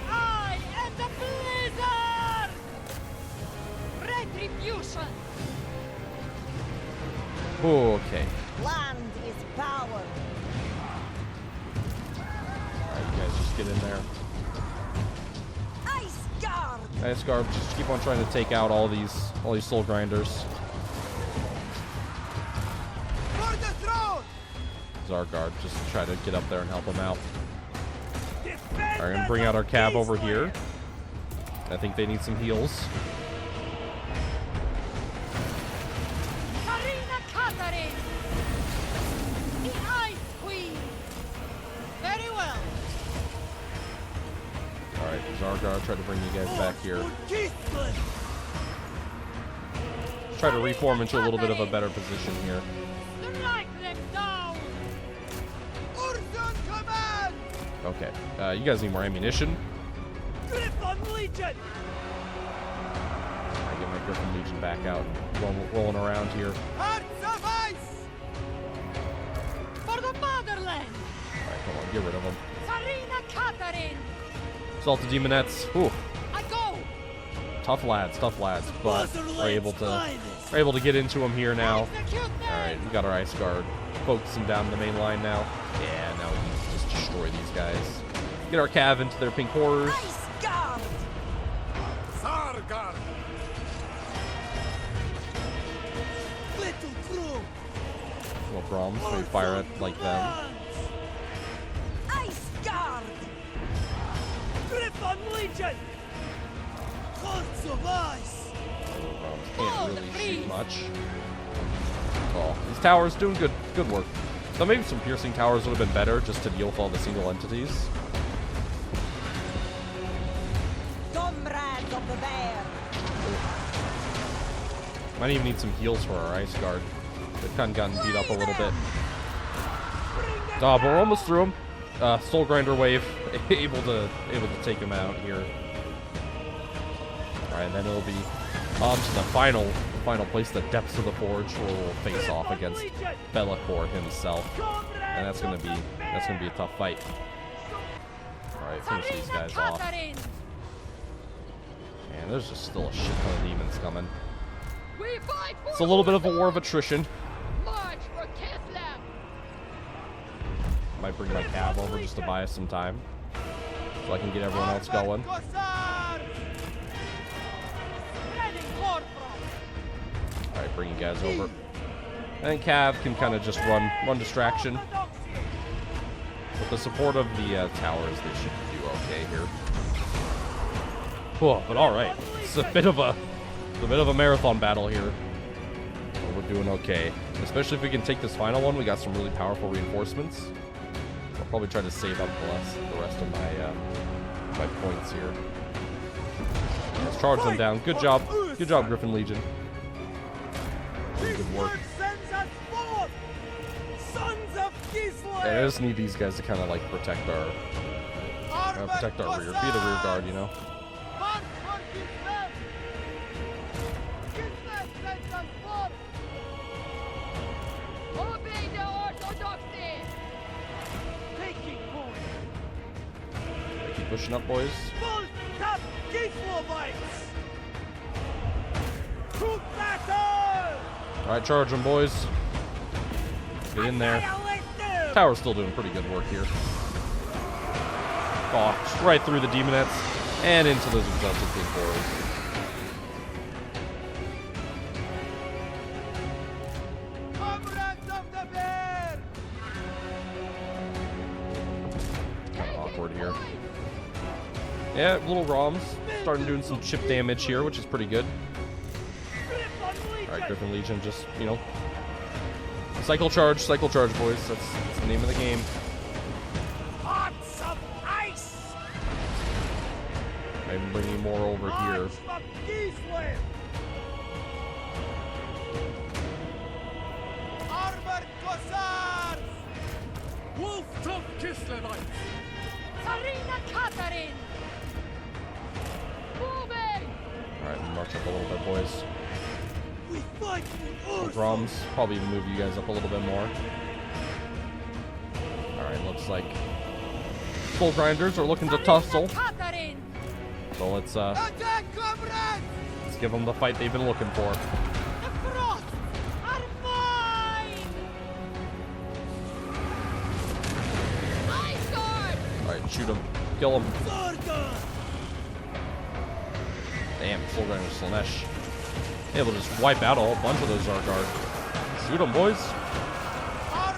I am the blizzard! Retribution! Okay. Land is power! Alright, you guys just get in there. Ice Guard! Ice Guard, just keep on trying to take out all these soul grinders. For the throne. Zarguard, just try to get up there and help them out. Defend Alright, I'm gonna bring out our cab over here. I think they need some heals. Sarina Katarin! The Ice Queen! Very well. Alright, Zarguard, try to bring you guys back here. Kislev. Try to reform into a little bit of a better position here. Strike them down! Ursun command. Okay, you guys need more ammunition. Grip on legion. I get my Griffin Legion back out, rolling around here. Hearts of ice. For the motherland! Alright, come on, get rid of them. Sarina Katarin! Salted Demonettes. Whew. I go! Tough lads, but we're able to get into them here now. Execute them! Alright, we got our Ice Guard. Focus them down the main line now. Yeah, now we can just destroy these guys. Get our cav into their pink horrors. Ice Guard! Sargar. Little crew. No problems. We fire it like them. Ice Guard! Grip on legion. Hearts of ice. No problems. Can't really shoot much. Oh, these towers doing good work. So maybe some piercing towers would have been better just to deal with all the single entities. Comrades of the bear! Might even need some heals for our ice guard. They've kind of gotten beat up a little bit. But we're almost through them. Soul Grinder wave, able to take him out here. All right, and then it'll be on to the final place, the depths of the forge, where we'll face off against Belakor himself, and that's gonna be a tough fight. All right, finish these guys off. And there's just still a shit ton of demons coming. It's a little bit of a war of attrition. March for Kislev. Might bring my cab over just to buy us some time, so I can get everyone else going. Alright, bring you guys over. And Cav can kind of just run distraction. With the support of the towers, they should do okay here. Cool, but alright. It's a bit of a marathon battle here. But we're doing okay. Especially if we can take this final one. We got some really powerful reinforcements. I'll probably try to save up the rest of my points here. Let's charge them down. Good job. Good job, Griffin Legion. Really good work. Yeah, I just need these guys to kind of like protect our rear. Be the rear guard, you know. Obey the orthodoxy. Keep pushing up, boys. Alright, charge them, boys. Get in there. Tower's still doing pretty good work here. Oh, just right through the demonettes and into those exalted king forwards. Kind of awkward here. Yeah, little ROMs starting doing some chip damage here, which is pretty good. Alright, Griffin Legion, just, you know, cycle charge, boys. That's the name of the game. Maybe bringing more over here. Wolf of Kislev. Sarina Katarin. Moving. Alright, march up a little bit, boys. We fight for Drums, probably even move you guys up a little bit more. Alright, looks like Soul Grinders are looking to tussle. So let's give them the fight they've been looking for. The frost are mine. Ice guard. Alright, shoot them. Kill them. Damn, Soul Grinders Slanesh. Able to just wipe out a whole bunch of those Zargard. Shoot them, boys.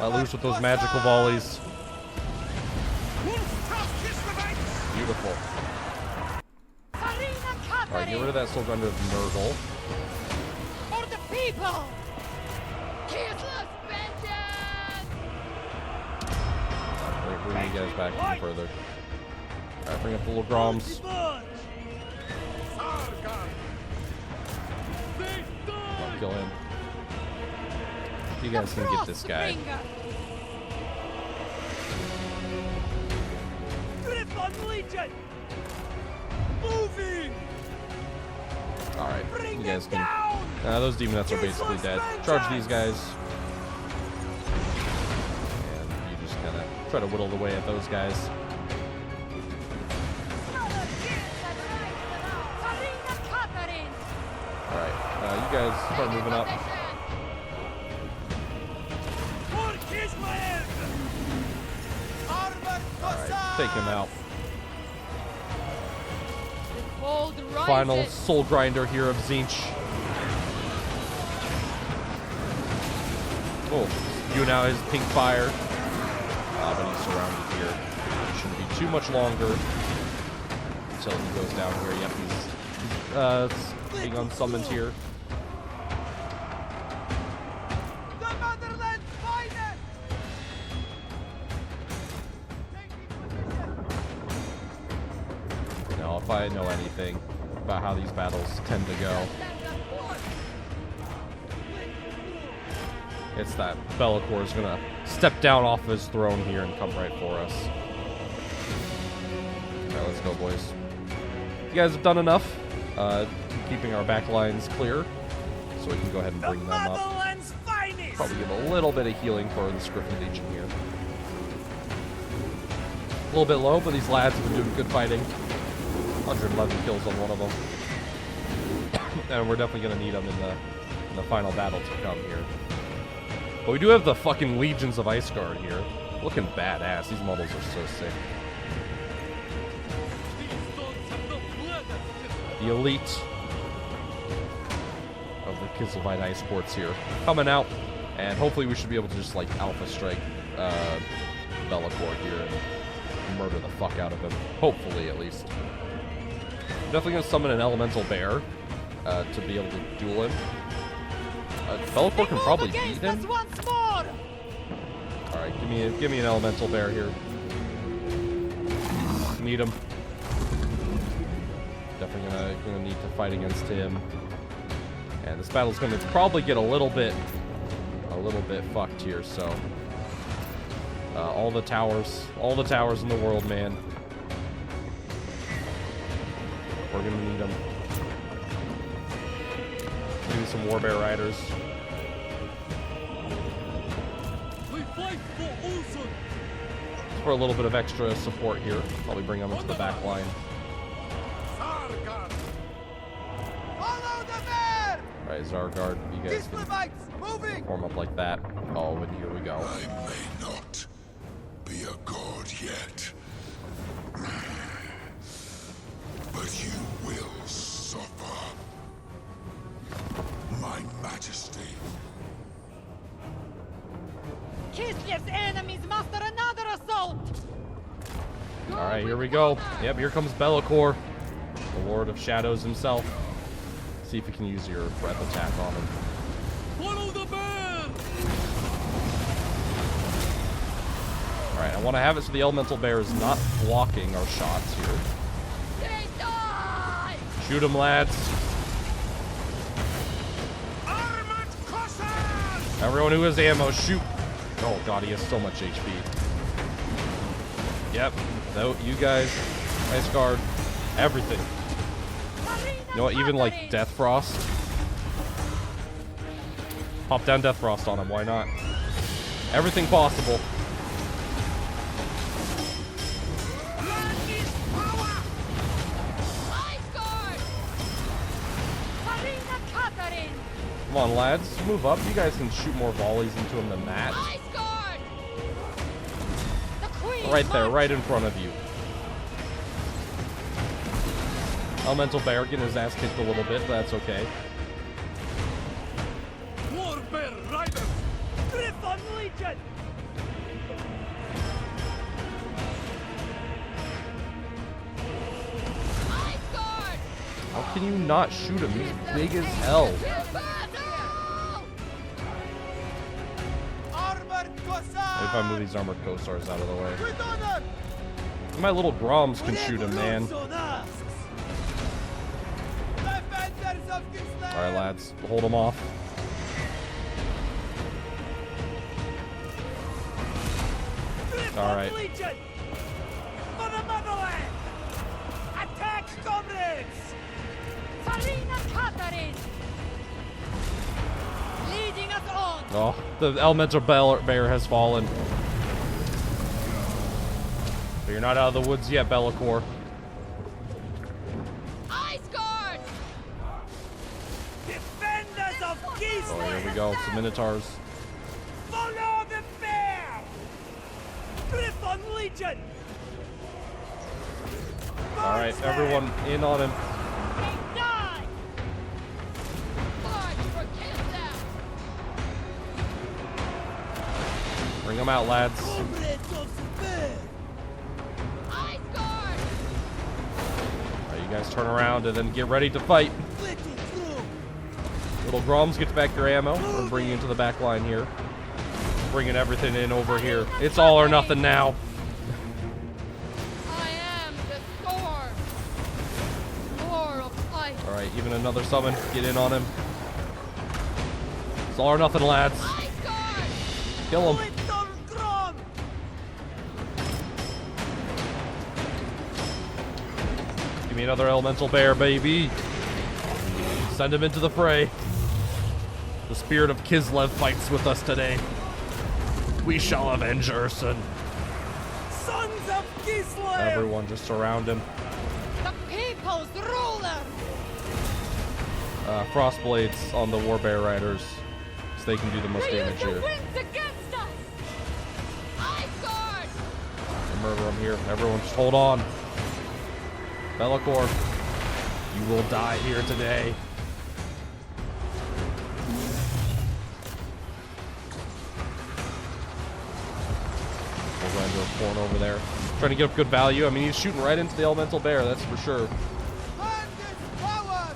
Let loose with those magical volleys. Beautiful. Alright, get rid of that Soul Grinder of Nurgle. For the people. Kislev vengeance. Bring you guys back even further. Alright, bring up the little Groms. Kill him. You guys can get this guy. Alright, you guys can. Those demonettes are basically dead. Charge these guys. And you just kind of try to whittle away at those guys. Alright, you guys start moving up. Alright, take him out. Final Soul Grinder here of Tzeentch. Oh, you now has pink fire. But he's surrounded here. It shouldn't be too much longer until he goes down here. Yep, he's being unsummoned here. Now, if I know anything about how these battles tend to go, It's that Belakor is gonna step down off his throne here and come right for us. Alright, let's go, boys. You guys have done enough keeping our back lines clear, so we can go ahead and bring them up. Probably give a little bit of healing for the Griffin Legion here. A little bit low, but these lads have been doing good fighting. 111 kills on one of them. And we're definitely going to need them in the final battle to come here. But we do have the fucking Legions of Ice Guard here. Looking badass. These models are so sick. The elite of the Kislevite Ice Courts here coming out. And hopefully we should be able to just, like, alpha strike Belakor here and murder the fuck out of him. Hopefully, at least. I'm definitely going to summon an elemental bear to be able to duel him. Belakor can probably beat him. Alright, give me an elemental bear here. Need him. Definitely gonna need to fight against him. And this battle's gonna probably get a little bit fucked here, so all the towers in the world, man. We're gonna need them. Maybe some warbear riders. We fight for Ulsan. For a little bit of extra support here. Probably bring them into the back line. Alright, Zargard, you guys can form up like that. Oh, and here we go. I may not be a god yet, but you will suffer. My majesty. Kislev's enemies muster another assault! Alright, here we go. Yep, here comes Belakor, the Lord of Shadows himself. See if you can use your breath attack on him. Follow the bear. Alright, I want to have it so the elemental bear is not blocking our shots here. They die! Shoot him, lads. Everyone who has ammo, shoot. Oh god, he has so much HP. Yep. No, you guys, Ice Guard, everything. You know what, even like Death Frost. Pop down Death Frost on him, why not? Everything possible. Come on, lads, move up. You guys can shoot more volleys into him than that. Right there, right in front of you. Elemental Bear getting his ass kicked a little bit, but that's okay. Warbear riders. Griffin Legion. How can you not shoot him? He's big as hell. If I move these armored Kosars out of the way. My little Groms can shoot him, man. Alright, lads. Hold him off. Alright. Attack, comrades! Leading us on! Oh, the elemental bear has fallen. But you're not out of the woods yet, Belakor. Ice Guard! Defenders of Kislev! Oh, here we go. Some Minotaurs. Follow the bear! Griffin Legion! Alright, everyone in on him. They die! March for Kislev! Bring them out, lads. Comrades of the bear! Ice Guard! Alright, you guys turn around and then get ready to fight. Little through! Little Groms, get back your ammo. We're bringing you into the back line here. Bringing everything in over here. It's all or nothing now. I am the storm! War of ice! Alright, even another summon. Get in on him. It's all or nothing, lads. Ice Guard! Kill him. Little Grom! Give me another elemental bear, baby. Send him into the fray. The spirit of Kislev fights with us today. We shall avenge Urson. Sons of Kislev! Everyone just surround him. The people's ruler! Frostblades on the Warbear Riders, so they can do the most They damage use the here. winds against us! Ice Guard! Murder him here. Everyone just hold on. Belakor, you will die here today. We'll run into a corn over there. Trying to get up good value. I mean, he's shooting right into the elemental bear, that's for sure. Hand is power!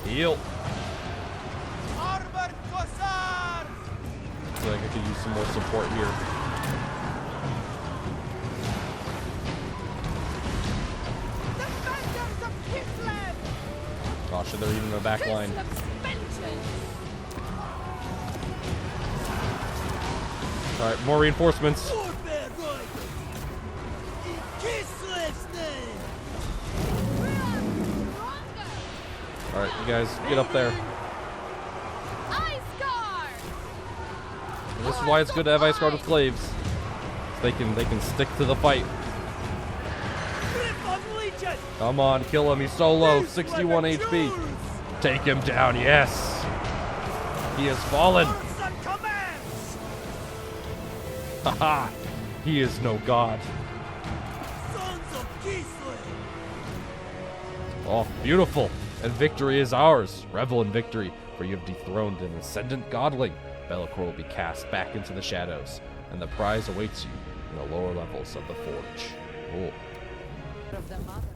Heal. Armored Cossars! I feel like I could use some more support here. Defenders of Kislev! Oh shit, they're even in the back line. Kislev's vengeance! Alright, more reinforcements. Warbear Riders! In Kislev's name! We are stronger! Alright, you guys, get up there. Ice Guard! This is why it's good to have Ice Guard with Glaives. They can stick to the fight. Griffon Legion! Come on, kill him. He's so low, 61 HP. Take him down, yes. He has fallen. Urson commands! Haha. He is no god. Sons of Kislev! Oh, beautiful. And victory is ours. Revel in victory, for you have dethroned an ascendant godling. Belakor will be cast back into the shadows, and the prize awaits you in the lower levels of the forge. Cool. Of the mother.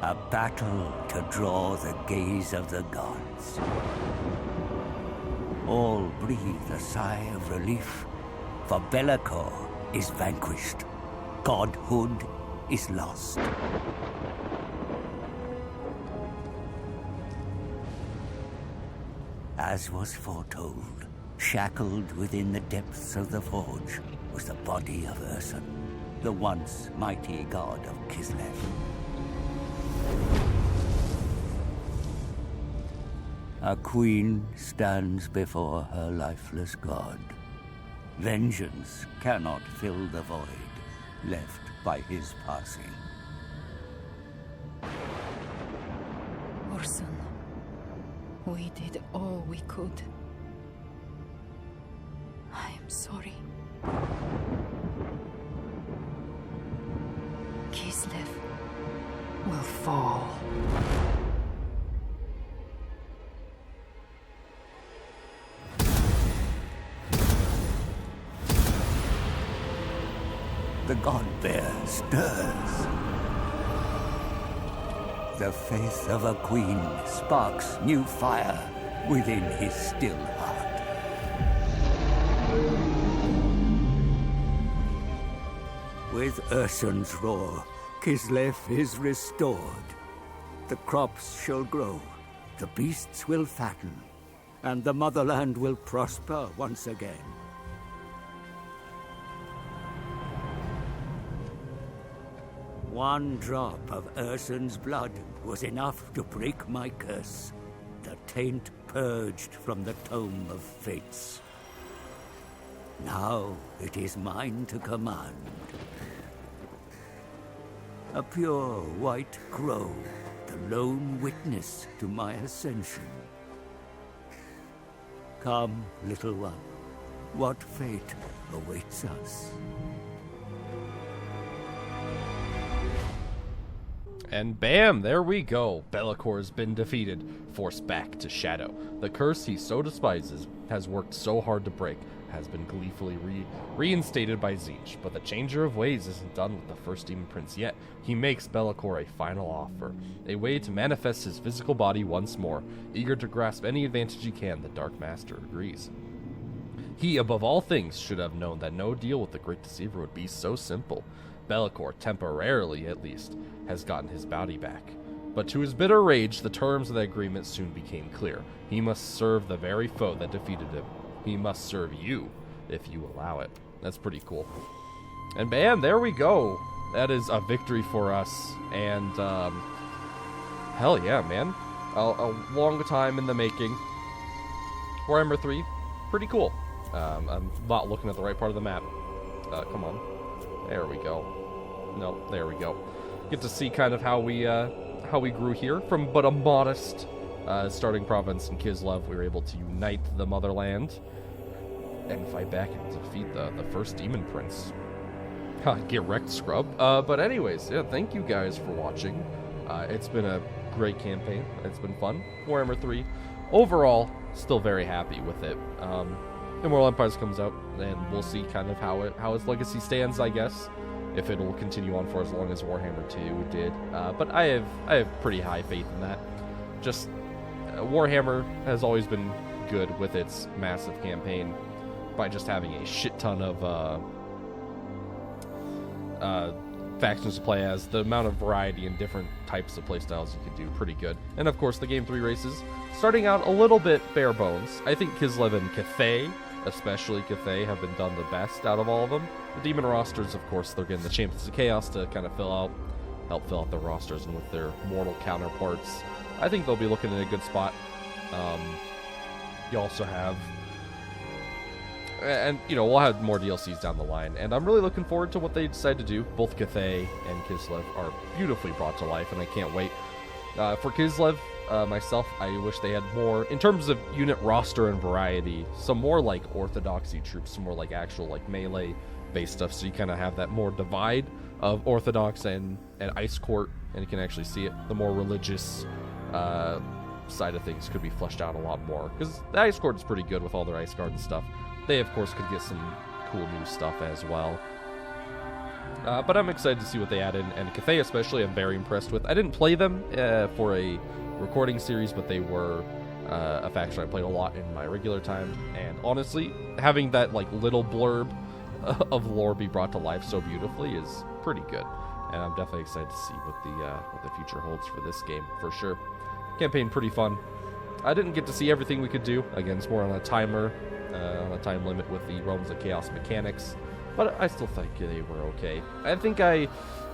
A battle to draw the gaze of the gods. All breathe a sigh of relief, for Belakor is vanquished. Godhood is lost. As was foretold, shackled within the depths of the forge was the body of Urson, the once mighty god of Kislev. A queen stands before her lifeless god. Vengeance cannot fill the void left by his passing. Urson, we did all we could. I am sorry. Kislev will fall. The god bear stirs. The faith of a queen sparks new fire within his still heart. With Urson's roar, Kislev is restored. The crops shall grow, the beasts will fatten, and the motherland will prosper once again. One drop of Urson's blood was enough to break my curse. The taint purged from the tome of fates. Now it is mine to command. A pure white crow, the lone witness to my ascension. Come, little one, what fate awaits us? And bam, there we go. Belakor has been defeated, forced back to shadow. The curse he so despises, has worked so hard to break, has been gleefully reinstated by Zeech. But the changer of ways isn't done with the first demon prince yet. He makes Belakor a final offer, a way to manifest his physical body once more. Eager to grasp any advantage he can, the Dark Master agrees. He, above all things, should have known that no deal with the Great Deceiver would be so simple. Belakor, temporarily at least, has gotten his bounty back. But to his bitter rage, the terms of the agreement soon became clear. He must serve the very foe that defeated him. He must serve you, if you allow it. That's pretty cool. And man, there we go. That is a victory for us. And, hell yeah, man. A long time in the making. Warhammer 3, pretty cool. I'm not looking at the right part of the map. Come on. There we go. No, there we go. Get to see kind of how we grew here from but a modest starting province in Kislev. We were able to unite the motherland and fight back and defeat the first demon prince. Get wrecked, scrub. But anyways, yeah, thank you guys for watching. It's been a great campaign. It's been fun. Warhammer 3. Overall, still very happy with it. Immortal Empires comes out, and we'll see kind of how its legacy stands, I guess. If it'll continue on for as long as Warhammer 2 did. But I have pretty high faith in that. Just, Warhammer has always been good with its massive campaign by just having a shit ton of factions to play as. The amount of variety and different types of playstyles you could do, pretty good. And of course, the Game 3 races, starting out a little bit bare bones. I think Kislev and Cathay, especially Cathay, have been done the best out of all of them. The Demon rosters, of course, they're getting the Champions of Chaos to kind of help fill out the rosters, and with their mortal counterparts, I think they'll be looking in a good spot. You also have, and you know, we'll have more DLCs down the line, and I'm really looking forward to what they decide to do. Both Cathay and Kislev are beautifully brought to life, and I can't wait. For Kislev, myself, I wish they had more, in terms of unit roster and variety, some more like orthodoxy troops, some more like actual like melee-based stuff, so you kind of have that more divide of Orthodox and Ice Court, and you can actually see it. The more religious side of things could be fleshed out a lot more, because the Ice Court is pretty good with all their Ice Guard and stuff. They, of course, could get some cool new stuff as well. But I'm excited to see what they add in, and Cathay especially I'm very impressed with. I didn't play them for a recording series, but they were a faction I played a lot in my regular time, and honestly, having that like little blurb of lore be brought to life so beautifully is pretty good, and I'm definitely excited to see what the future holds for this game, for sure. Campaign pretty fun. I didn't get to see everything we could do. Again, it's more on a timer, on a time limit with the Realms of Chaos mechanics, but I still think they were okay. I think I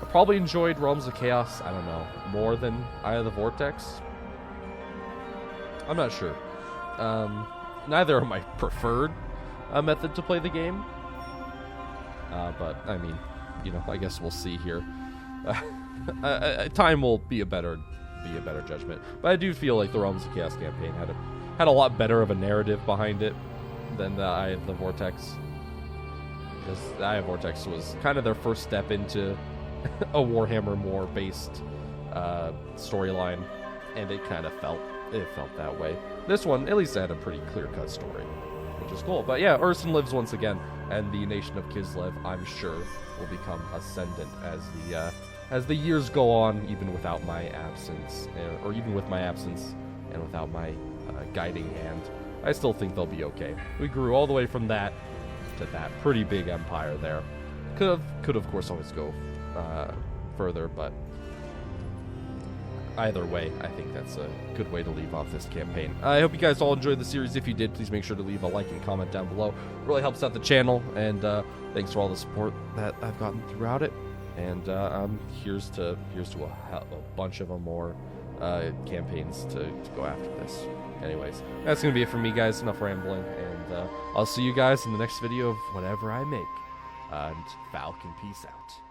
probably enjoyed Realms of Chaos, I don't know, more than Eye of the Vortex. I'm not sure. Neither are my preferred method to play the game. But, I mean, you know, I guess we'll see here. Time will be a better judgment. But I do feel like the Realms of Chaos campaign had a lot better of a narrative behind it than the Eye of the Vortex. Because the Eye of Vortex was kind of their first step into a Warhammer more-based storyline, and it kind of felt that way. This one, at least, had a pretty clear-cut story, which is cool. But yeah, Urson lives once again, and the nation of Kislev, I'm sure, will become ascendant as the years go on, even without my absence, or even with my absence and without my guiding hand. I still think they'll be okay. We grew all the way from that to that pretty big empire there. Could of course always go further, but either way, I think that's a good way to leave off this campaign. I hope you guys all enjoyed the series. If you did, please make sure to leave a like and comment down below. It really helps out the channel, and thanks for all the support that I've gotten throughout it. And here's to a bunch of more campaigns to go after this. Anyways, that's going to be it for me, guys. Enough rambling, and I'll see you guys in the next video of whatever I make. And Falcon, peace out.